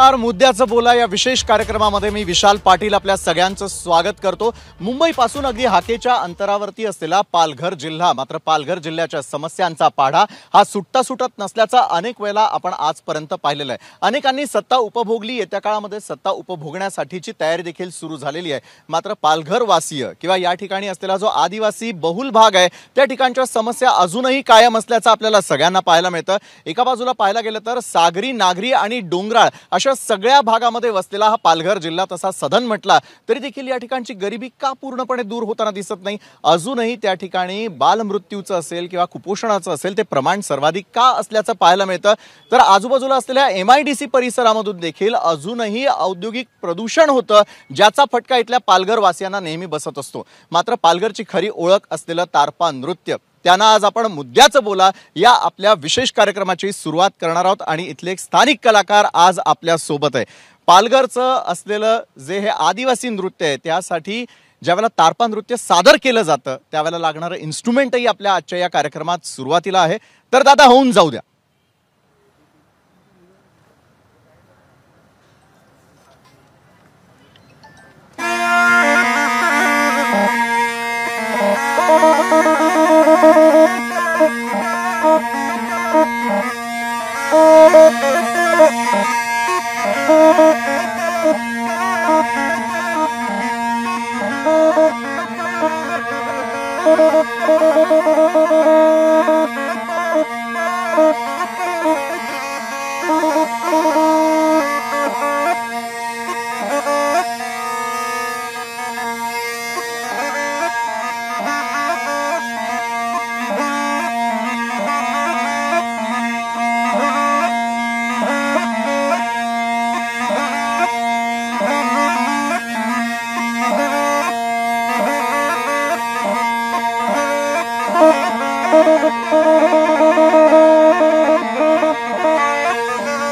नमस्कार, मुद्द्याचं बोला या विशेष कार्यक्रमामध्ये मी विशाल पाटील आपल्या सगळ्यांचं स्वागत करतो। मुंबईपासून अगदी हाकेच्या अंतरावरती असलेला पालघर जिल्हा, मात्र पालघर जिल्ह्याच्या समस्यांचा पाढा हा सुटत नसल्याचा अनेक वेळा आपण आजपर्यंत पाहिलेला आहे। अनेकांनी सत्ता उपभोगली, येत्या काळामध्ये सत्ता उपभोगण्यासाठीची तयारी देखील सुरू झालेली आहे। मात्र पालघर वासीय किंवा या ठिकाणी असलेला जो आदिवासी बहुल भाग आहे त्या ठिकाणच्या समस्या अजूनही कायम असल्याचं आपल्याला सगळ्यांना पाहायला मिळतं। एका बाजूला पाहायला गेलं तर सागरी, नागरी आणि डोंगराळ अशा सगळ्या भागामध्ये वसलेला हा पालघर जिल्हा तसा सधन म्हटला तरी देखील या ठिकाणची गरिबी का पूर्णपणे दूर होताना दिसत नाही। अजूनही त्या ठिकाणी बालमृत्यूचं असेल किंवा कुपोषणाचं असेल ते प्रमाण सर्वाधिक का असल्याचं पाहायला मिळतं। तर आजूबाजूला असलेल्या MIDC परिसरामधून देखील अजूनही औद्योगिक प्रदूषण होतं, ज्याचा फटका इथल्या पालघर वासियांना नेहमी बसत असतो। मात्र पालघरची खरी ओळख असलेलं तारपा नृत्य, त्यांना आज आपण मुद्द्याचं बोला या आपल्या विशेष कार्यक्रमाची सुरुवात करणार आहोत आणि इथले एक स्थानिक कलाकार आज आपल्या सोबत आहे। पालघरचं असलेलं जे हे आदिवासी नृत्य आहे त्यासाठी ज्यावेळेला तारपा नृत्य सादर केलं जातं त्यावेळेला लागणारं इन्स्ट्रुमेंटही आपल्या आजच्या या कार्यक्रमात सुरुवातीला आहे। तर दादा होऊन जाऊ द्या।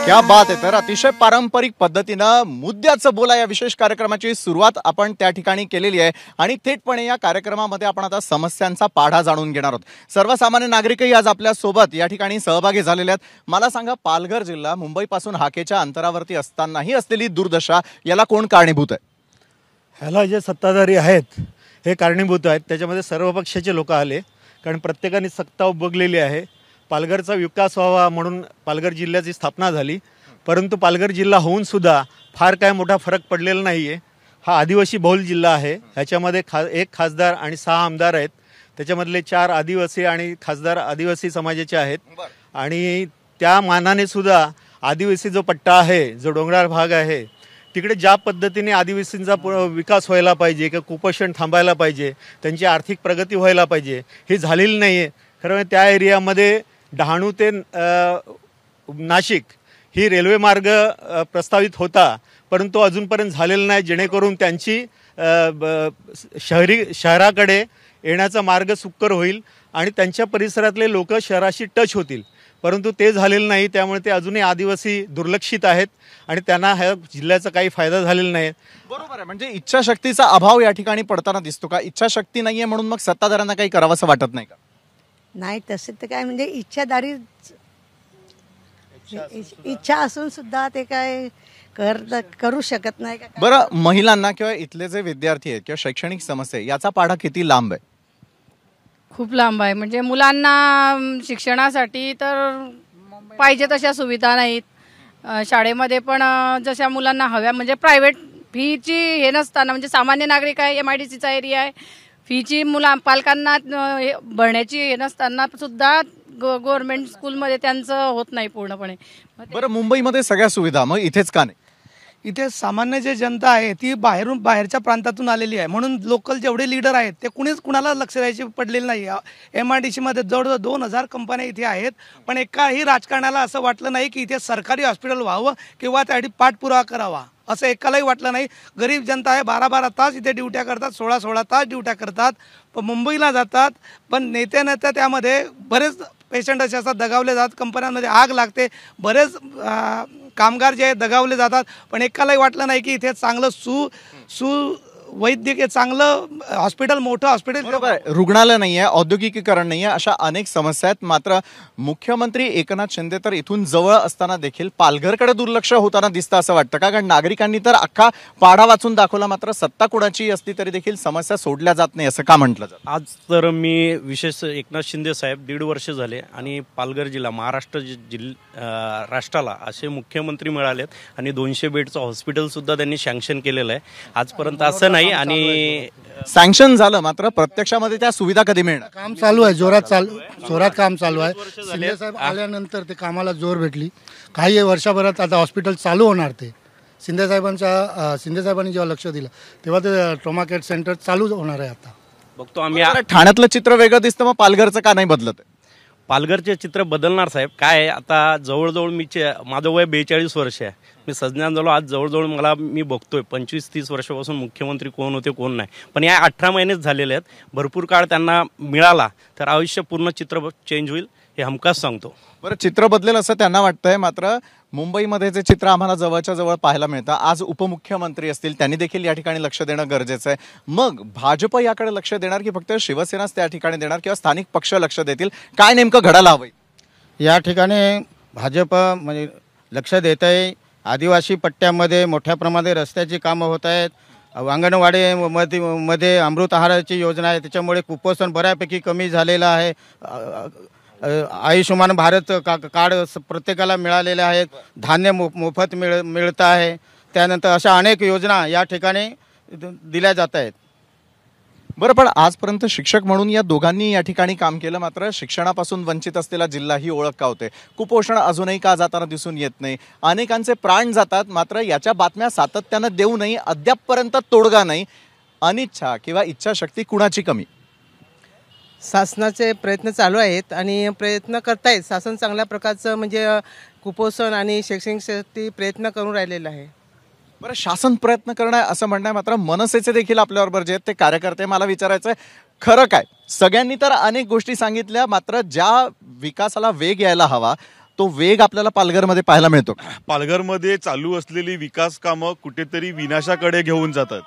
क्या बात आहे। तर अतिशय पारंपरिक पद्धतीनं मुद्द्याचं बोला या विशेष कार्यक्रमाची सुरुवात आपण त्या ठिकाणी केलेली आहे आणि थेटपणे या कार्यक्रमामध्ये आपण आता समस्यांचा पाढा जाणून घेणार आहोत। सर्वसामान्य नागरिकही आज आपल्या सोबत या ठिकाणी सहभागी झालेले आहेत। मला सांगा, पालघर जिल्हा मुंबईपासून हाकेच्या अंतरावरती असतानाही असलेली दुर्दशा याला कोण कारणीभूत आहे? ह्याला जे सत्ताधारी आहेत हे कारणीभूत आहेत। त्याच्यामध्ये सर्व पक्षाचे लोक आले, कारण प्रत्येकाने सत्ता उपभोगलेली आहे। पालघरचा विकास व्हावा म्हणून पालघर जिल्ह्याची स्थापना झाली, परंतु पालघर जिल्हा होऊन सुद्धा फार काय मोठा फरक पडलेला नाही आहे। हा आदिवासी बहुल जिल्हा आहे। ह्याच्यामध्ये एक खासदार आणि 6 आमदार आहेत, त्याच्यामधले 4 आदिवासी आणि खासदार आदिवासी समाजाचे आहेत। आणि त्या मानाने सुद्धा आदिवासी जो पट्टा आहे, जो डोंगराळ भाग आहे, तिकडे ज्या पद्धतीने आदिवासींचा विकास व्हायला पाहिजे किंवा कुपोषण थांबायला पाहिजे, त्यांची आर्थिक प्रगती व्हायला पाहिजे, ही झालेली नाही आहे। खरं म्हणजे त्या एरियामध्ये डहाणू ते नाशिक ही रेल्वे मार्ग प्रस्तावित होता, परंतु अजूनपर्यंत झालेला नाही, जेणेकरून त्यांची शहराकडे येण्याचा मार्ग सुकर होईल आणि त्यांच्या परिसरातले लोक शहराशी टच होतील, परंतु ते झालेलं नाही। त्यामुळे ते अजूनही आदिवासी दुर्लक्षित आहेत आणि त्यांना ह्या जिल्ह्याचा काही फायदा झालेला नाही। बरोबर आहे। म्हणजे इच्छाशक्तीचा अभाव या ठिकाणी पडताना दिसतो का? इच्छाशक्ती नाहीये म्हणून मग सत्ताधाऱ्यांना काही करावंसं वाटत नाही का? नाही, तसे तर काय म्हणजे इच्छा असून सुद्धा ते काय करू शकत नाही का? बरं, महिलांना किंवा इथले जे विद्यार्थी आहेत किंवा शैक्षणिक समस्या याचा पाढा किती लांब आहे? खूप लांब आहे। म्हणजे मुलांना शिक्षणासाठी तर पाहिजे तशा सुविधा नाहीत। शाळेमध्ये पण जशा मुलांना हव्या, म्हणजे प्रायव्हेट फीची हे नसताना, म्हणजे सामान्य नागरिक आहे, MIDCचा एरिया आहे, फीची पालकांना भरण्याची हे नसताना सुद्धा गव्हर्नमेंट स्कूलमध्ये त्यांचं होत नाही पूर्णपणे। बरं, मुंबईमध्ये सगळ्या सुविधा, मग इथेच का नाही? इथे सामान्य जे जनता आहे ती बाहेरच्या प्रांतातून आलेली आहे, म्हणून लोकल जेवढे लीडर आहेत ते कुणाला लक्ष द्यायचे पडलेले नाही। MIDC मध्ये जवळजवळ 2000 कंपन्या इथे आहेत, पण एकाही राजकारणाला असं वाटलं नाही की इथे सरकारी हॉस्पिटल व्हावं किंवा त्यासाठी पाठपुरावा करावा, असं एकालाही वाटलं नाही। गरीब जनता आहे, 12-12 तास इथे ड्युट्या करतात, 16-16 तास ड्युट्या करतात, पण मुंबईला जातात, पण नेत्या त्यामध्ये बरेच पेशंट असे असतात दगावले जातात, कंपन्यांमध्ये आग लागते, बरेच कामगार जे आहेत दगावले जातात, पण एकालाही वाटलं नाही की इथे चांगलं वैद्यकीय चांगलं हॉस्पिटल, मोठं हॉस्पिटल. बरोबर आहे. रुग्णालय नाहीये, औद्योगिकीकरण नाहीये, अशा अनेक समस्या आहेत. मात्र मुख्यमंत्री एकनाथ शिंदे तर इथून जवळ असताना देखील पालघरकडे दुर्लक्ष होताना दिसतं असं वाटतं का? कारण नागरिकांनी तर अख्खा पाढा वाचून दाखवला, मात्र सत्ता कुणाची असली तरी देखील समस्या सोडल्या जात नाही असं का म्हटलं जातं? आज तर मी विशेष एकनाथ शिंदे साहेब 1.5 वर्ष झाले आणि पालघर जिल्हा महाराष्ट्र राष्ट्राला असे मुख्यमंत्री मिळालेत आणि 200 बेडचं हॉस्पिटल सुद्धा त्यांनी सँक्शन केलेलं आहे. आजपर्यंत असं नाही. आणि सँक्शन झालं, मात्र प्रत्यक्षामध्ये त्या सुविधा कधी मिळणार? काम चालू आहे, जोरात काम चालू आहे. शिंदे साहेब आल्यानंतर ते कामाला जोर भेटली. काही वर्षभरात आता हॉस्पिटल चालू होणार. ते शिंदे साहेबांनी जेव्हा लक्ष दिलं तेव्हा ते ट्रॉमा केअर सेंटर चालू होणार आहे. आता बघतो आम्ही. ठाण्यातलं चित्र वेगळं दिसतं, मग पालघरचं का नाही बदलत आहे? पालघरचे चित्र बदलणार साहेब. काय आहे, आता जवळजवळ माझं वय 42 वर्ष आहे. मी सज्ञान झालो आज जवळजवळ. मी बघतोय 25-30 वर्षापासून मुख्यमंत्री कोण होते कोण नाही, पण या 18 महिनेच झालेले आहेत. भरपूर काळ त्यांना मिळाला तर आयुष्य पूर्ण चित्र चेंज होईल हे हमखास सांगतो. बरं, चित्र बदलेल असं त्यांना वाटतंय, मात्र मुंबईमध्ये जे चित्र आम्हाला जवळच्या जवळ पाहायला मिळतं, आज उपमुख्यमंत्री असतील, त्यांनी देखील या ठिकाणी लक्ष देणं गरजेचं आहे. मग भाजप याकडे लक्ष देणार की फक्त शिवसेनाच त्या ठिकाणी देणार, किंवा स्थानिक पक्ष लक्ष देतील? काय नेमकं घडायला हवंय? या ठिकाणी भाजप म्हणजे लक्ष देत आहे. आदिवासी पट्ट्यामध्ये मोठ्या प्रमाणात रस्त्याची कामं होत आहेत. अंगणवाडीमध्ये अमृत आहाराची योजना आहे, त्याच्यामुळे कुपोषण बऱ्यापैकी कमी झालेलं आहे. आयुष्यमान भारत कार्ड प्रत्येकाला मिळालेले आहेत. धान्य मोफत मिळतं आहे. त्यानंतर अशा अनेक योजना या ठिकाणी दिल्या जात आहेत. बरं, पण आजपर्यंत शिक्षक म्हणून या दोघांनी या ठिकाणी काम केलं, मात्र शिक्षणापासून वंचित असलेला जिल्हा ही ओळख का होते? कुपोषण अजूनही का जाताना दिसून येत नाही? अनेकांचे प्राण जातात, मात्र याच्या बातम्या सातत्यानं देऊनही अद्यापपर्यंत तोडगा नाही. अनिच्छा किंवा इच्छाशक्ती कुणाची कमी? शासनाचे प्रयत्न चालू आहेत आणि प्रयत्न करतायत. शासन चांगल्या प्रकारचं म्हणजे कुपोषण आणि शैक्षणिकसाठी प्रयत्न करून राहिलेलं आहे. बरं, शासन प्रयत्न करणं असं म्हणणं आहे, मात्र मनसेचे देखील आपल्याबरोबर जे आहेत ते कार्यकर्ते. मला विचारायचं आहे, खरं काय? सगळ्यांनी तर अनेक गोष्टी सांगितल्या, मात्र ज्या विकासाला वेग यायला हवा तो वेग आपल्याला पालघरमध्ये पाहायला मिळतो. पालघरमध्ये चालू असलेली विकास कामं कुठेतरी विनाशाकडे घेऊन जातात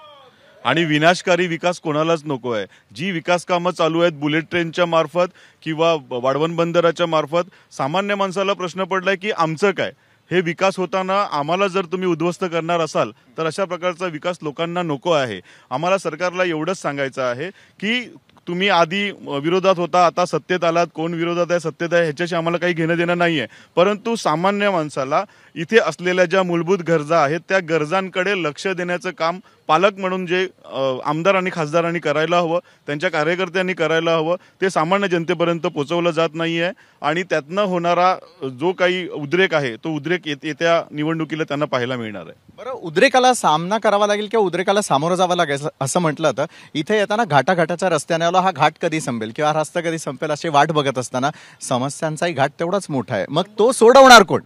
आणि विनाशकारी विकास कोणालाच नको आहे. जी विकास कामं चालू आहेत बुलेट ट्रेनच्या मार्फत किंवा वाढवण बंदराच्या मार्फत, सामान्य माणसाला प्रश्न पडलाय की आमचं काय? हे विकास होताना आम्हाला जर तुम्ही उद्ध्वस्त करणार असाल तर अशा प्रकारचा विकास लोकांना नको आहे. आम्हाला सरकारला एवढंच सांगायचं आहे की तुम्ही आधी विरोधात होता, आता सत्तेत आलात. कोण विरोधात आहे सत्तेत आहे ह्याच्याशी आम्हाला काही घेणं देणं नाही आहे, परंतु सामान्य माणसाला इथे असलेल्या ज्या मूलभूत गरजा आहेत त्या गरजांकडे लक्ष देण्याचं काम पालक म्हणून जे आमदार आणि खासदारांनी करायला हवं, त्यांच्या कार्यकर्त्यांनी करायला हवं, ते सामान्य जनतेपर्यंत पोहोचवलं जात नाही आहे. आणि त्यातनं होणारा जो काही उद्रेक आहे तो उद्रेक येत्या निवडणुकीला त्यांना पाहायला मिळणार आहे. बरं, उद्रेकाला सामना करावा लागेल किंवा उद्रेकाला सामोरं जावं लागेल असं म्हटलं तर इथे येताना घाटाघाटाच्या रस्त्याने आलो, हा घाट कधी संपेल किंवा हा रस्ता कधी संपेल अशी वाट बघत असताना समस्यांचाही घाट तेवढाच मोठा आहे. मग तो सोडवणार कोण?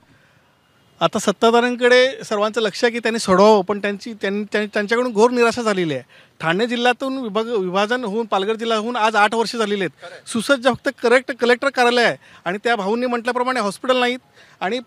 आता सत्ताधाऱ्यांकडे सर्वांचं लक्ष आहे की त्यांनी सोडवावं, पण त्यांच्याकडून घोर निराशा झालेली आहे. ठाणे जिल्ह्यातून विभाजन होऊन पालघर जिल्हा होऊन आज 8 वर्ष झालेली आहेत. सुसज्ज फक्त कलेक्टर कार्यालय आहे आणि त्या भाऊंनी म्हटल्याप्रमाणे हॉस्पिटल नाहीत. आणि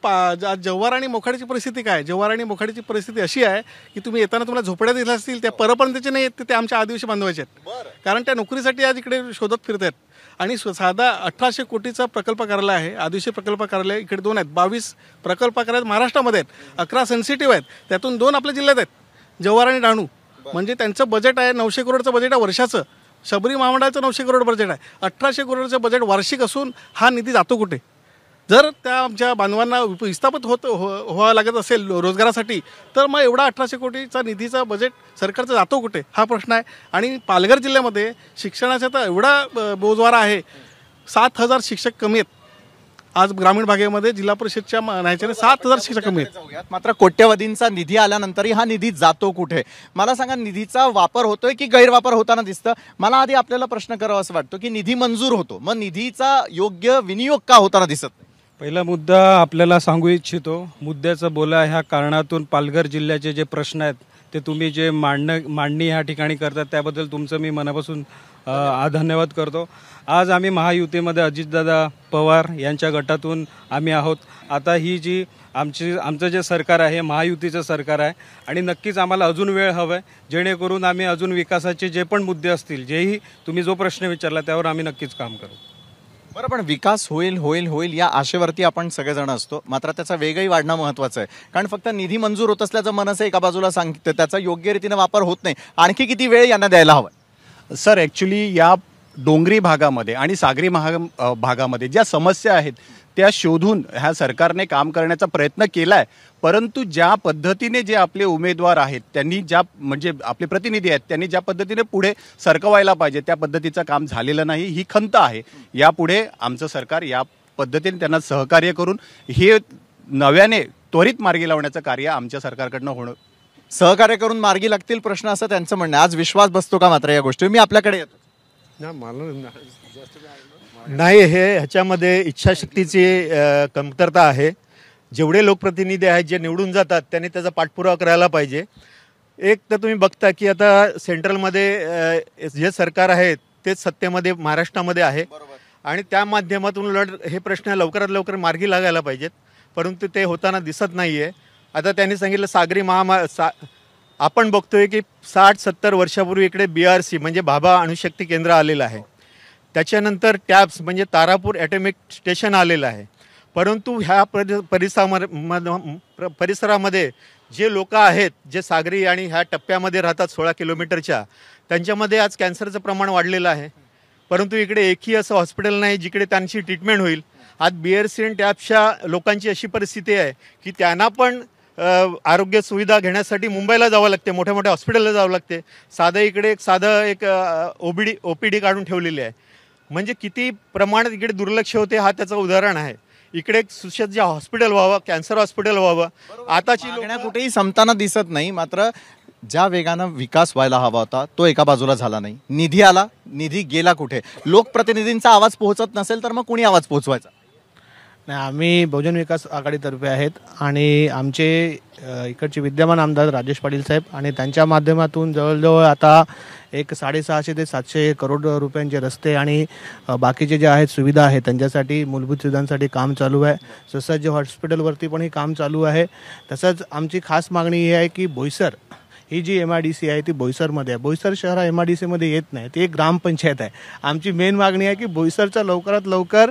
जव्हार आणि मोखाडीची परिस्थिती काय? जव्हार आणि मोखाडीची परिस्थिती अशी आहे की तुम्ही येताना तुम्हाला झोपड्या दिल्या असतील, त्या परप्रांतीचे नाही आहेत, ते आमच्या आदिवासी बांधवायचे आहेत, कारण त्या नोकरीसाठी आज इकडे शोधत फिरत आहेत. आणि साधा 1800 कोटीचा प्रकल्प कार्यालय आहे, आदिवासी प्रकल्प कार्यालय इकडे 2 आहेत. 22 प्रकल्प कार्यालय महाराष्ट्रामध्ये आहेत, 11 सेन्सिटिव्ह आहेत, त्यातून 2 आपल्या जिल्ह्यात आहेत, जव्हार आणि डहाणू. म्हणजे त्यांचं बजेट आहे 900 करोडचं बजेट आहे वर्षाचं. शबरी महामंडळाचं 900 करोड बजेट आहे. 1800 करोडचं बजेट वार्षिक असून हा निधी जातो कुठे? जर त्या आमच्या बांधवांना विस्थापित व्हावं लागत असेल रोजगारासाठी, तर मग एवढा 1800 कोटीचा निधीचा बजेट सरकारचा जातो कुठे हा प्रश्न आहे. आणि पालघर जिल्ह्यामध्ये शिक्षणाचा तर एवढा बोजवारा आहे, 7000 शिक्षक कमी आहेत आज ग्रामीण भागामध्ये. जिल्हा परिषदच्या न्यायाच्याने 7000 शिक्षक कमी आहेत. मात्र कोट्यवधींचा निधी आल्यानंतरही हा निधी जातो कुठे? मला सांगा, निधीचा वापर होतोय की गैरवापर होताना दिसतं? मला आधी आपल्याला प्रश्न करावा असं वाटतो की निधी मंजूर होतो, मग निधीचा योग्य विनियोग का होताना दिसत नाही? पहिला मुद्दा आपल्याला सांगू इच्छितो. मुद्द्याचं बोला ह्या कारणातून पालघर जिल्ह्याचे जे प्रश्न आहेत ते तुम्ही जे मांडणी ह्या ठिकाणी करतात त्याबद्दल तुमचं मी मनापासून धन्यवाद करतो. आज आम्ही महायुतीमध्ये अजितदादा पवार यांच्या गटातून आम्ही आहोत. आता ही जी आमचं जे सरकार आहे महायुतीचं सरकार आहे आणि नक्कीच आम्हाला अजून वेळ हवा आहे, जेणेकरून आम्ही अजून विकासाचे जे पण मुद्दे असतील, जेही तुम्ही जो प्रश्न विचारला त्यावर आम्ही नक्कीच काम करू. बरं, पण विकास होईल होईल होईल या आशेवरती आपण सगळेजण असतो, मात्र त्याचा वेगही वाढणं महत्त्वाचं आहे. कारण फक्त निधी मंजूर होत असल्याचं मनसे एका बाजूला सांगतं, त्याचा योग्य रीतीने वापर होत नाही. आणखी किती वेळ यांना द्यायला हवा? सर, ॲक्च्युली या डोंगरी भागामध्ये आणि सागरी भागामध्ये ज्या समस्या आहेत त्या शोधून ह्या सरकारने काम करण्याचा प्रयत्न केला आहे, परंतु ज्या पद्धतीने जे आपले उमेदवार आहेत त्यांनी म्हणजे आपले प्रतिनिधी आहेत त्यांनी ज्या पद्धतीने पुढे सरकवायला पाहिजे त्या पद्धतीचं काम झालेलं नाही, ही खंत आहे. यापुढे आमचं सरकार या पद्धतीने त्यांना सहकार्य करून हे नव्याने त्वरित मार्गी लावण्याचं कार्य आमच्या सरकारकडनं होणं. सहकार्य करून मार्गी लागतील प्रश्न असं त्यांचं म्हणणं. आज विश्वास बसतो का मात्र या गोष्टी? मी आपल्याकडे येतो. नाही, ह्याच्यामध्ये इच्छाशक्तीची कमतरता आहे. जेवढे लोकप्रतिनिधी आहेत जे निवडून जातात त्यांनी त्याचा पाठपुरावा करायला पाहिजे. एक तर तुम्ही बघता की आता सेंट्रलमध्ये जे सरकार आहे तेच सत्तेमध्ये महाराष्ट्रामध्ये आहे आणि त्या माध्यमातून हे प्रश्न लवकरात लवकर मार्गी लागायला पाहिजेत, परंतु ते होताना दिसत नाही आहे. आता त्यांनी सांगितलं सागरी आपण बघतोय की 60-70 वर्षापूर्वी इकडे BRC म्हणजे भाभा अणुशक्ती केंद्र आलेलं आहे. त्याच्यानंतर टॅब्स म्हणजे तारापूर ॲटॉमिक स्टेशन आलेलं आहे. परंतु ह्या परिसरामध्ये जे लोक आहेत जे सागरी आणि ह्या टप्प्यामध्ये राहतात 16 किलोमीटरच्या, त्यांच्यामध्ये आज कॅन्सरचं प्रमाण वाढलेलं आहे. परंतु इकडे एकही असं हॉस्पिटल नाही जिकडे त्यांची ट्रीटमेंट होईल. आज BRC आणि टॅब्सच्या लोकांची अशी परिस्थिती आहे की त्यांना पण आरोग्य सुविधा घेण्यासाठी मुंबईला जावं लागते, मोठ्या मोठ्या हॉस्पिटलला जावं लागते. इकडे एक OPD काढून ठेवलेली आहे. म्हणजे किती प्रमाणात इकडे दुर्लक्ष होते हा त्याचं उदाहरण आहे. इकडे एक सुसज्ज हॉस्पिटल व्हावं, कॅन्सर हॉस्पिटल व्हावं. आताची कुठेही संपताना दिसत नाही. मात्र ज्या वेगानं विकास व्हायला हवा होता तो एका बाजूला झाला नाही. निधी आला, निधी गेला कुठे? लोकप्रतिनिधींचा आवाज पोहोचत नसेल तर मग कोणी आवाज पोहोचवायचा? नाही, आम्ही बहुजन विकास आघाडीतर्फे आहेत आणि आमचे इकडचे विद्यमान आमदार राजेश पाटील साहेब आणि त्यांच्या माध्यमातून जवळजवळ आता एक 650 ते 700 करोड रुपयांचे रस्ते आणि बाकीचे जे आहेत सुविधा आहेत त्यांच्यासाठी मूलभूत सुविधांसाठी काम चालू आहे. सुसज्ज हॉस्पिटलवरती पण ही काम चालू आहे. तसंच आमची खास मागणी ही आहे की बोईसर ही जी MIDC आहे ती बोईसरमध्ये आहे. बोईसर शहर हा MIDCमध्ये येत नाही, ती एक ग्रामपंचायत आहे. आमची मेन मागणी आहे की बोईसरच्या लवकरात लवकर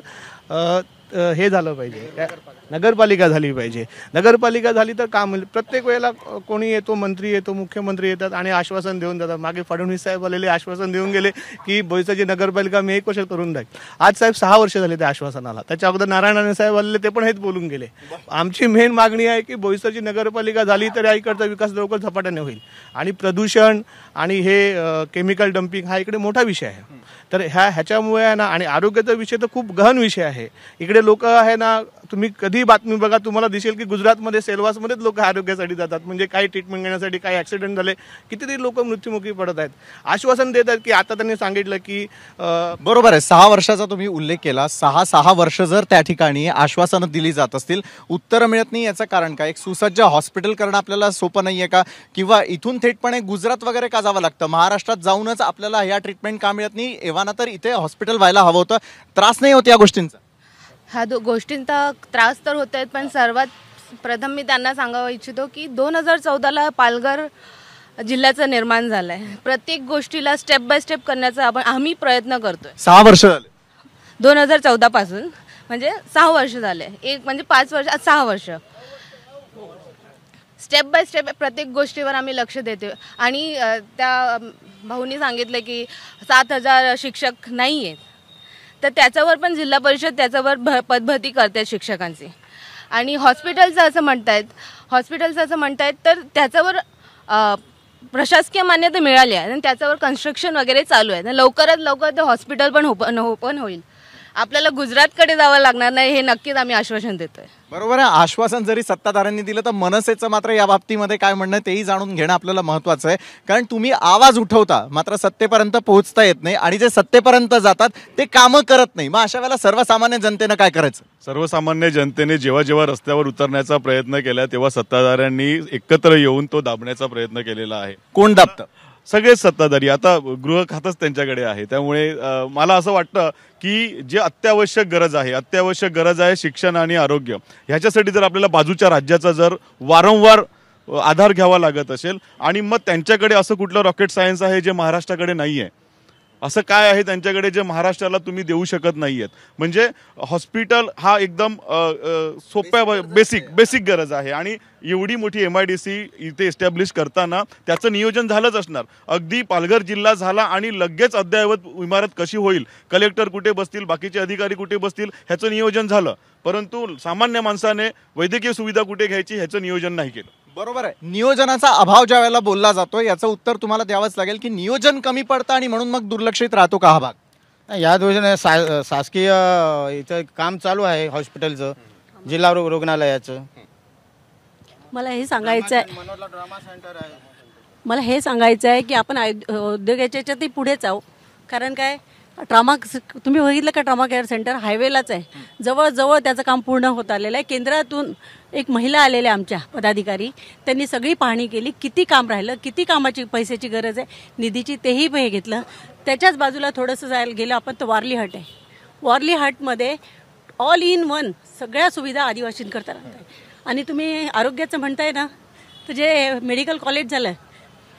हे झालं पाहिजे, नगरपालिका झाली पाहिजे. नगरपालिका झाली तर काम होईल. प्रत्येक वेळेला कोणी येतो, मंत्री येतो, मुख्यमंत्री येतात आणि आश्वासन देऊन जातात. मागे फडणवीस साहेब आलेले आश्वासन देऊन गेले की बोईसरची नगरपालिका मी 1 वर्ष करून जाईल. आज साहेब 6 वर्ष झाले त्या आश्वासनाला. त्याच्या अगोदर नारायण राणे साहेब आलेले, ते पण हेच बोलून गेले. आमची मेन मागणी आहे की बोईसरची नगरपालिका झाली तर या इकडचा विकास लवकर झपाट्याने होईल. आणि प्रदूषण आणि हे केमिकल डम्पिंग हा इकडे मोठा विषय आहे. तर ह्याच्यामुळे आहे ना, आणि आरोग्याचा विषय तर खूप गहन विषय आहे. इकडे लोक आहे ना, तुम्ही कधी बातमी बघा तुम्हाला दिसेल की गुजरातमध्ये सेलवासमध्येच लोक आरोग्यासाठी जातात. म्हणजे काही ट्रीटमेंट घेण्यासाठी, काही ॲक्सिडेंट झाले, कितीतरी लोक मृत्युमुखी पडत आहेत. आश्वासन देत आहेत की आता त्यांनी सांगितलं की बरोबर आहे. 6 वर्षाचा तुम्ही उल्लेख केला. 6 वर्ष जर त्या ठिकाणी आश्वासनं दिली जात असतील, उत्तरं मिळत नाही, याचं कारण काय? एक सुसज्ज हॉस्पिटल करणं आपल्याला सोपं नाहीये का? किंवा इथून थेटपणे गुजरात वगैरे का जावं लागतं? महाराष्ट्रात जाऊनच आपल्याला ह्या ट्रीटमेंट का मिळत नाही? एव्हाना तर इथे हॉस्पिटल व्हायला हवं होतं. त्रास नाही होत या गोष्टींचा? ह्या गोष्टींचा त्रास तर होत आहेत, पण सर्वात प्रथम मी त्यांना सांगावं इच्छितो की 2014ला पालघर जिल्ह्याचं निर्माण झालं आहे. प्रत्येक गोष्टीला स्टेप बाय स्टेप करण्याचा आम्ही प्रयत्न करतोय. 6 वर्ष झाले 2014 पासून, म्हणजे 6 वर्ष झाले. एक म्हणजे 5 वर्ष, 6 वर्ष. स्टेप बाय स्टेप प्रत्येक गोष्टीवर आम्ही लक्ष देतो. आणि त्या भाऊनी सांगितलं की 7000 शिक्षक नाही आहेत, तर त्याच्यावर पण जिल्हा परिषद त्याच्यावर पदभरती करते शिक्षकांची. आणि हॉस्पिटलचं असं म्हणतायत तर त्याच्यावर प्रशासकीय मान्यता मिळाली आहे आणि त्याच्यावर कन्स्ट्रक्शन वगैरे चालू आहे. लवकरात लवकर ते हॉस्पिटल पण ओपन होईल. आपल्याला गुजरातकडे जावं लागणार नाही, हे नक्कीच आम्ही आश्वासन देतोय. बरोबर आहे. आश्वासन जरी सत्ताधाऱ्यांनी दिलं तर मनसेचं मात्र या बाबतीमध्ये काय म्हणणं तेही जाणून घेणं आपल्याला महत्त्वाचं आहे. कारण तुम्ही आवाज उठवता मात्र सत्तेपर्यंत पोहोचता येत नाही, आणि जे सत्तेपर्यंत जातात ते कामं करत नाही. मग अशा वेळेला सर्वसामान्य जनतेनं काय करायचं? सर्वसामान्य जनतेने जेव्हा जेव्हा रस्त्यावर उतरण्याचा प्रयत्न केला तेव्हा सत्ताधाऱ्यांनी एकत्र येऊन तो दाबण्याचा प्रयत्न केलेला आहे. कोण दाबतं? सगळेच सत्ताधारी, आता गृह खातच त्यांच्याकडे आहे, त्यामुळे मला असं वाटतं की जे अत्यावश्यक गरज आहे शिक्षण आणि आरोग्य, ह्याच्यासाठी जर आपल्याला बाजूच्या राज्याचा जर वारंवार आधार घ्यावा लागत असेल आणि मग त्यांच्याकडे असं कुठलं रॉकेट सायन्स आहे जे महाराष्ट्राकडे नाही आहे, असं काय आहे त्यांच्याकडे जे महाराष्ट्राला तुम्ही देऊ शकत नाही आहेत. म्हणजे हॉस्पिटल हा एकदम सोप्या बेसिक गरज आहे आणि एवढी मोठी MIDC इथे एस्टॅब्लिश करताना त्याचं नियोजन झालंच असणार. अगदी पालघर जिल्हा झाला आणि लगेच अद्ययावत इमारत कशी होईल, कलेक्टर कुठे बसतील, बाकीचे अधिकारी कुठे बसतील ह्याचं नियोजन झालं, परंतु सामान्य माणसाने वैद्यकीय सुविधा कुठे घ्यायची ह्याचं नियोजन नाही केलं. बरोबर आहे. नियोजनाचा अभाव ज्या वेळेला बोलला जातो याचं उत्तर तुम्हाला द्यावंच लागेल की नियोजन कमी पडतं आणि म्हणून मग दुर्लक्षित राहतो का हा भाग? या योजने शासकीय इथं काम चालू आहे हॉस्पिटलचं, जिल्हा रुग्णालयाचं. मला हे सांगायचं आहे की आपण उद्योगाच्या याच्यातही पुढेच आहो. कारण काय, ट्रॉमा तुम्ही बघितलं का, ट्रॉमा केअर सेंटर हायवेलाच आहे, जवळजवळ त्याचं काम पूर्ण होत आलेलं आहे. केंद्रातून एक महिला आलेल्या आमच्या पदाधिकारी, त्यांनी सगळी पाहणी केली, किती काम राहिलं, किती कामाची पैशाची गरज आहे, निधीची तेही हे घेतलं. त्याच्याच बाजूला थोडंसं जायला गेलं आपण तर वारली हट आहे. वारली हटमध्ये ऑल इन वन सगळ्या सुविधा आदिवासींकरता आहे. आणि तुम्ही आरोग्याचं म्हणताय ना, तर जे मेडिकल कॉलेज झालं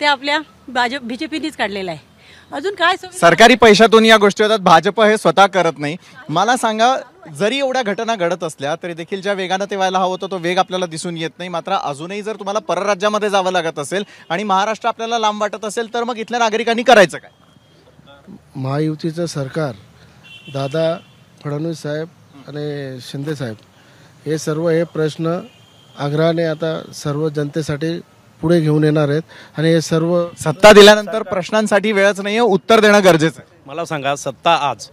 ते आपल्या BJPनीच काढलेलं आहे. अजून काय सरकारी पैशातून या गोष्टी होतात, भाजप हे स्वतः करत नाही. मला सांगा, जरी एवढ्या घटना घडत असल्या तरी देखील ज्या वेगानं ते व्हायला हवं होतं तो वेग आपल्याला दिसून येत नाही. मात्र अजूनही जर तुम्हाला परराज्यामध्ये जावं लागत असेल आणि महाराष्ट्र आपल्याला लांब वाटत असेल तर मग इथल्या नागरिकांनी करायचं काय? महायुतीचं सरकार, दादा फडणवीस साहेब आणि शिंदे साहेब हे सर्व हे प्रश्न आग्रहाने आता सर्व जनतेसाठी पुढे घेऊन येणार आहेत आणि हे सर्व सत्ता दिल्यानंतर प्रश्नांसाठी वेळच नाहीये, उत्तर देणं गरजेचं आहे. मला सांगा, सत्ता आज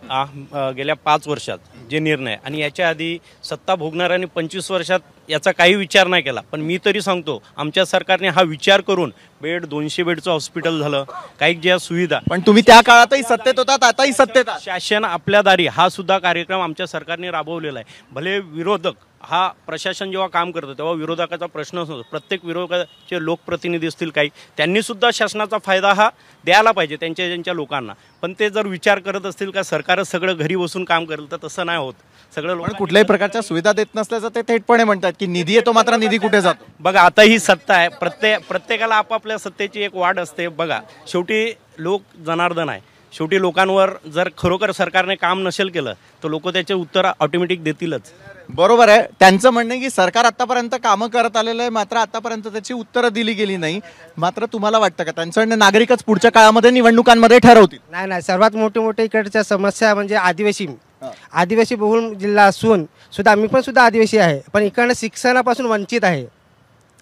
गेल्या 5 वर्षात जे निर्णय आणि याच्या आधी सत्ता भोगणाऱ्यांनी 25 वर्षात याचा काही विचार नाही केला. पण मी तरी सांगतो, आमच्या सरकारने हा विचार करून 200 बेडचं हॉस्पिटल झालं, काही ज्या सुविधा. पण तुम्ही त्या काळातही सत्तेत होतात, आताही सत्तेत. शासन आपल्या दारी हा सुद्धा कार्यक्रम आमच्या सरकारने राबवलेला आहे. भले विरोधक हा प्रशासन जेव्हा काम करतो तेव्हा विरोधकाचा प्रश्न असतो, प्रत्येक विरोधकाचे लोकप्रतिनिधी असतील काही, त्यांनी सुद्धा शासनाचा फायदा हा द्यायला पाहिजे त्यांच्या लोकांना. पण ते जर विचार करत असतील का सरकारच सगळं घरी बसून काम करेल, तर तसं नाही होत. सगळं लोक कुठल्याही प्रकारच्या सुविधा देत नसल्याचं ते थेटपणे म्हणतात की निधी येतो, मात्र निधी कुठे जातो? बघा, आता ही सत्ता आहे, प्रत्येकाला आपापल्या सत्तेची एक वाढ असते. बघा, शेवटी लोक जनार्दन आहे. शेवटी लोकांवर जर खरोखर सरकारने काम नसेल केलं तर लोक त्याचे उत्तर ऑटोमॅटिक देतीलच. बरोबर आहे. त्यांचं म्हणणं आहे की सरकार आतापर्यंत कामं करत आलेलं आहे, मात्र आतापर्यंत त्याची उत्तरं दिली गेली नाही. मात्र तुम्हाला वाटतं का त्यांचं म्हणणं नागरिकच पुढच्या काळामध्ये निवडणुकांमध्ये ठरवतील? नाही, सर्वात मोठे इकडच्या समस्या म्हणजे आदिवासी बहुल जिल्हा असून सुद्धा आम्ही पण सुद्धा आदिवासी आहे, पण इकडनं शिक्षणापासून वंचित आहे.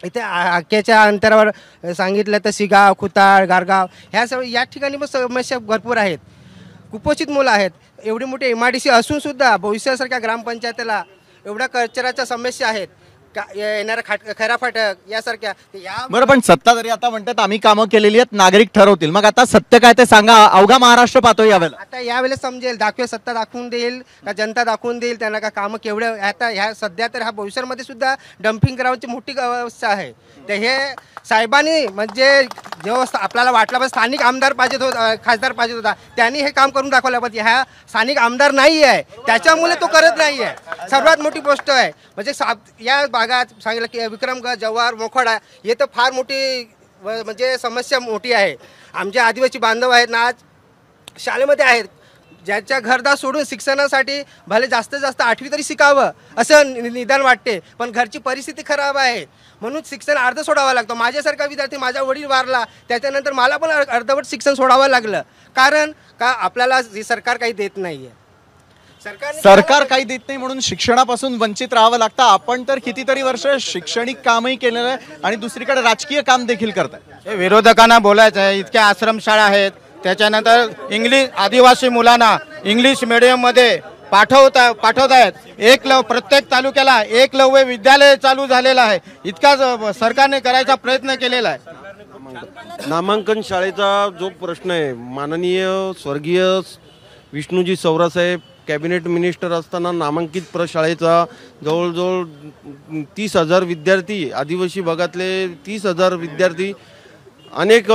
इथे आक्याच्या अंतरावर सांगितलं तर शिगाव, खुताळ, गारगाव ह्या सर्व या ठिकाणी पण समस्या भरपूर आहेत. कुपोषित मुलं आहेत. एवढी मोठी MIDC असून सुद्धा भविष्यासारख्या ग्रामपंचायतीला एवढ्या कचऱ्याच्या समस्या आहेत, येणाऱ्या खैरा फाटक यासारख्या. बरं, पण सत्ताधारी आता म्हणतात आम्ही कामं केलेली आहेत, नागरिक ठरवतील. मग आता सत्य काय ते सांगा. अवघा महाराष्ट्र पाहतोय यावेळेला. आता यावेळेस समजेल, सत्ता दाखवून देईल का जनता दाखवून देईल त्यांना का कामं केवढे. आता ह्या सध्या तर ह्या भविष्यामध्ये सुद्धा डम्पिंग ग्राउंडची मोठी व्यवस्था आहे. तर हे साहेबांनी म्हणजे जेव्हा आपल्याला वाटलं पण स्थानिक आमदार पाहिजे होता, खासदार पाहिजे होता, त्यांनी हे काम करून दाखवलं. पण ह्या स्थानिक आमदार नाही आहे, त्याच्यामुळे तो करत नाही आहे. सर्वात मोठी गोष्ट आहे म्हणजे या भागात सांगितलं की विक्रमगड, जव्हार, मोखाडा हे तर फार मोठी म्हणजे समस्या मोठी आहे. आमचे आदिवासी बांधव आहेत ना, आज शाळेमध्ये आहेत, ज्यांच्या घरदार सोडून शिक्षणासाठी भले जास्तीत जास्त 8वी तरी शिकावं असं निदान वाटते, पण घरची परिस्थिती खराब आहे म्हणून शिक्षण अर्ध सोडावं लागतं. माझ्यासारखा विद्यार्थी, माझा वडील वारला त्याच्यानंतर मला पण अर्धवट शिक्षण सोडावं लागलं. कारण का आपल्याला सरकार काही देत नाही आहे. सरकार काही देत नाही म्हणून शिक्षणापासून वंचित राहावं लागतं. आपण तर कितीतरी वर्ष शैक्षणिक कामही केलेलं आहे आणि दुसरीकडे राजकीय काम देखील करताय. विरोधकांना बोलायचं आहे, इतक्या आश्रमशाळा आहेत, त्याच्यानंतर आदिवासी मुलांना इंग्लिश मीडियममध्ये पाठवतायत. प्रत्येक तालुक्याला एकलव्य विद्यालय चालू झालेलं आहे. इतका सरकारने करायचा प्रयत्न केलेला आहे. नामांकन शाळेचा जो प्रश्न आहे, माननीय स्वर्गीय विष्णूजी सवरासाहेब कॅबिनेट मिनिस्टर असताना नामांकित प्रशाळेचा जवळजवळ 30,000 विद्यार्थी, आदिवासी भागातले 30,000 विद्यार्थी अनेक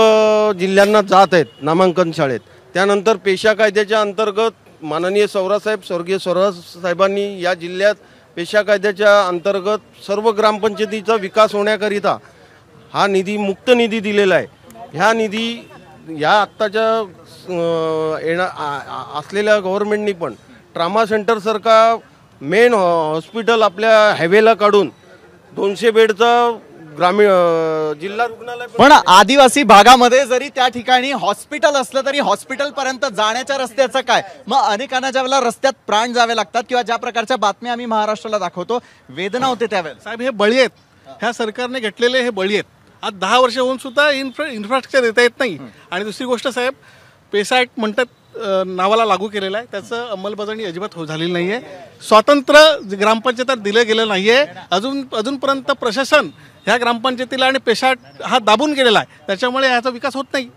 जिल्ह्यांना जात आहेत नामांकन शाळेत. त्यानंतर पेशा कायद्याच्या अंतर्गत माननीय सौरासाहेब स्वर्गीय सौरासाहेबांनी या जिल्ह्यात पेशा कायद्याच्या अंतर्गत सर्व ग्रामपंचायतीचा विकास होण्याकरिता हा निधी मुक्त निधी दिलेला आहे. ह्या निधी या आत्ताच्या असलेल्या गव्हर्नमेंटनी पण ट्रामा सेंटरसारखा मेन हॉस्पिटल आपल्या हायवेला काढून 200 बेडचा ग्रामीण जिल्हा रुग्णालय. पण आदिवासी भागामध्ये जरी त्या ठिकाणी हॉस्पिटल असलं तरी हॉस्पिटल पर्यंत जाण्याच्या रस्त्याचं काय? मग अनेकांना ज्या वेळेला रस्त्यात प्राण जावे लागतात किंवा ज्या प्रकारच्या बातम्या आम्ही महाराष्ट्राला दाखवतो, वेदना होते त्यावेळेला. साहेब हे बळी आहेत, ह्या सरकारने घेतलेले हे बळी आहेत. आज 10 वर्ष होऊन सुद्धा इन्फ्रास्ट्रक्चर देता येत नाही. आणि दुसरी गोष्ट साहेब, पेसा ॲक्ट म्हणतात नावाला लागू केलेलं आहे, त्याचं अंमलबजावणी अजिबात झालेली नाही आहे. स्वातंत्र्य ग्रामपंचायतात दिलं गेलं नाही आहे. अजूनपर्यंत प्रशासन ह्या ग्रामपंचायतीला आणि पेशा हा दाबून गेलेला आहे. त्याच्यामुळे ह्याचा विकास होत नाही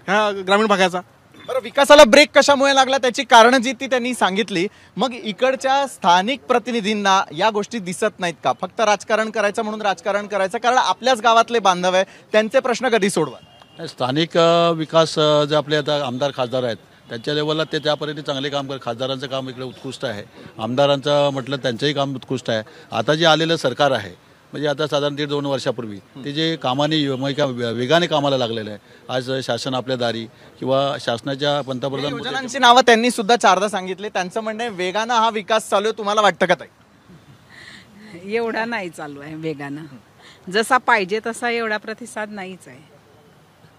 ह्या ग्रामीण भागाचा. बरं, विकासाला ब्रेक कशामुळे लागला त्याची कारणं जी ती त्यांनी सांगितली. मग इकडच्या स्थानिक प्रतिनिधींना या गोष्टी दिसत नाहीत का? फक्त राजकारण करायचं म्हणून राजकारण करायचं, कारण आपल्याच गावातले बांधव आहे, त्यांचे प्रश्न कधी सोडवा? स्थानिक विकास जे आपले आता आमदार खासदार आहेत त्यांच्या लेवलला ते त्यापर्यंत चांगले काम करतात. खासदारांचं काम इकडे उत्कृष्ट आहे, आमदारांचं म्हटलं त्यांचंही काम उत्कृष्ट आहे. आता जे आलेलं सरकार आहे म्हणजे आता साधारण 1.5-2 वर्षापूर्वी ते जे कामाने वेगाने कामाला लागलेलं आहे. आज शासन आपल्या दारी किंवा शासनाच्या पंतप्रधान योजनांची नावं त्यांनी सुद्धा 4दा सांगितले. त्यांचं म्हणणं आहे वेगानं हा विकास चालू आहे. तुम्हाला वाटतं का ताई? एवढा नाही चालू आहे वेगानं, जसा पाहिजे तसा एवढा प्रतिसाद नाहीच आहे.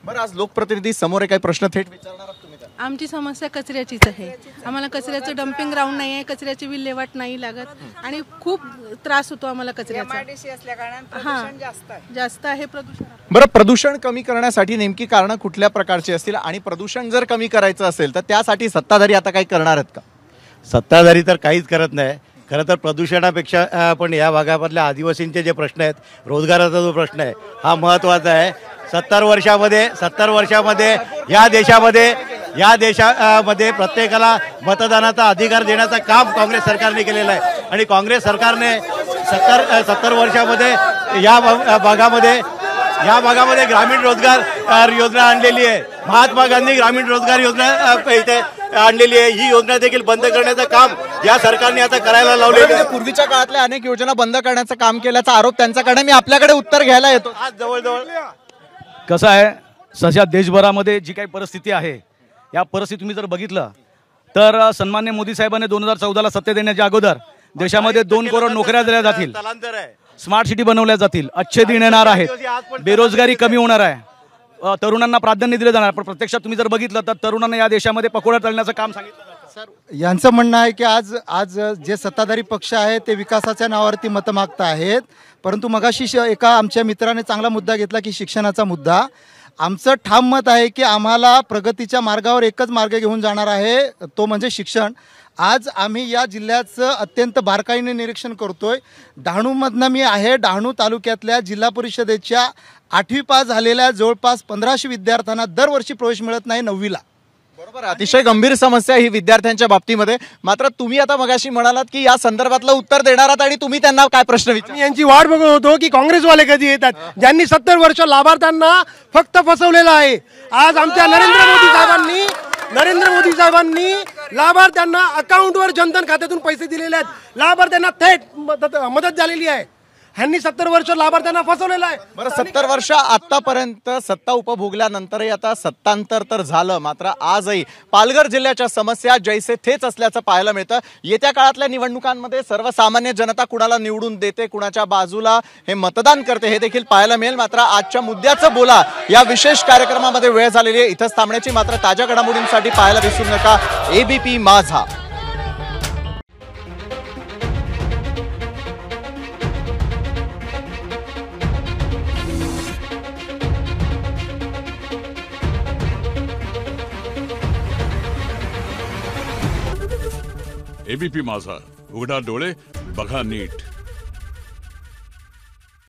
बरं, आज लोकप्रतिनिधी समोर काही प्रश्न थेट विचारणार आहात तुम्ही? आमची समस्या कचऱ्याचीच आहे. आम्हाला कचऱ्याचं डम्पिंग ग्राउंड नाही आहे, कचऱ्याची विल्हेवाट नाही लागत आणि खूप त्रास होतो आम्हाला कचऱ्याचा. जास्त आहे प्रदूषण. बरं, प्रदूषण कमी करण्यासाठी नेमकी कारणं कुठल्या प्रकारची असतील आणि प्रदूषण जर कमी करायचं असेल तर त्यासाठी सत्ताधारी आता काही करणार आहेत का? सत्ताधारी तर काहीच करत नाही. खरं तर प्रदूषणापेक्षा पण या भागामधल्या आदिवासींचे जे प्रश्न आहेत, रोजगाराचा जो प्रश्न आहे हा महत्त्वाचा आहे. 70 वर्षामध्ये या देशामध्ये प्रत्येकाला मतदानाचा अधिकार देण्याचं काम काँग्रेस सरकारने केलेलं आहे. आणि काँग्रेस सरकारने 70 वर्षामध्ये या भागामध्ये ग्रामीण रोजगार योजना आणलेली आहे. महात्मा गांधी ग्रामीण रोजगार योजना इथे आणलेली आहे. ही योजना देखील बंद करण्याचं काम या सरकारने आता करायला लावलेलं आहे. पूर्वीच्या काळातल्या अनेक योजना बंद करण्याचं काम केल्याचा आरोप त्यांच्याकडे मी आपल्याकडे उत्तर घ्यायला येतो. आज जवळजवळ कसं आहे, सध्या देशभरामध्ये जी काही परिस्थिती आहे या परिस्थिती तुम्ही जर बघितलं तर सन्मान्य मोदी साहेबांनी 2014ला सत्तेत येण्याच्या अगोदर देशामध्ये 2 करोड नोकऱ्या दिल्या जातील, स्मार्ट सिटी बनवल्या जातील, अच्छे दिन येणार आहेत, बेरोजगारी कमी होणार आहे, तरुणांना प्राधान्य दिलं जाणार. पण प्रत्यक्षात तुम्ही जर बघितलं तर तरुणांना या देशामध्ये पकोडा तळण्याचं काम सांगितलं जातं. यांचं म्हणणं आहे की आज जे सत्ताधारी पक्ष आहे ते विकासाच्या नावावरती मतं मागत आहेत. परंतु मगाशी एका आमच्या मित्राने चांगला मुद्दा घेतला की शिक्षणाचा मुद्दा. आमचं ठाम मत आहे की आम्हाला प्रगतीच्या मार्गावर एकच मार्ग घेऊन जाणार आहे, तो म्हणजे शिक्षण. आज आम्ही या जिल्ह्याचं अत्यंत बारकाईने निरीक्षण करतोय. डहाणूमधनं मी आहे. डहाणू तालुक्यातल्या जिल्हा परिषदेच्या 8वी पास झालेल्या जवळपास 1500 विद्यार्थ्यांना दरवर्षी प्रवेश मिळत नाही 9वीला. बरोबर, अतिशय गंभीर समस्या ही विद्यार्थ्यांच्या बाबतीमध्ये. मात्र तुम्ही आता मगाशी म्हणालात की या संदर्भातलं उत्तर देणार आहात आणि तुम्ही त्यांना काय प्रश्न विचार? यांची वाट बघत होतो की काँग्रेसवाले कधी येतात, ज्यांनी 70 वर्ष लाभार्थ्यांना फक्त फसवलेलं आहे. आज आमच्या नरेंद्र मोदी साहेबांनी लाभार्थ्यांना अकाउंटवर जनधन खात्यातून पैसे दिलेले आहेत. लाभार्थ्यांना थेट मदत झालेली आहे. ह्यांनी 70 वर्ष लाभार्थ्यांना फसवलेलं आहे. बरं, 70 वर्ष आतापर्यंत सत्ता उपभोगल्यानंतरही आता सत्तांतर तर झालं, मात्र आजही पालघर जिल्ह्याच्या समस्या जैसे थेच असल्याचं पाहायला मिळतं. येत्या काळातल्या निवडणुकांमध्ये सर्वसामान्य जनता कुणाला निवडून देते, कुणाच्या बाजूला हे मतदान करते हे देखील पाहायला मिळेल. मात्र आजच्या मुद्द्याचं बोला या विशेष कार्यक्रमामध्ये वेळ झालेली आहे. इथंच थांबण्याची. मात्र ताज्या घडामोडींसाठी पाहायला विसरू नका ABP माझा. ABP माझा, उघडा डोळे बघा नीट.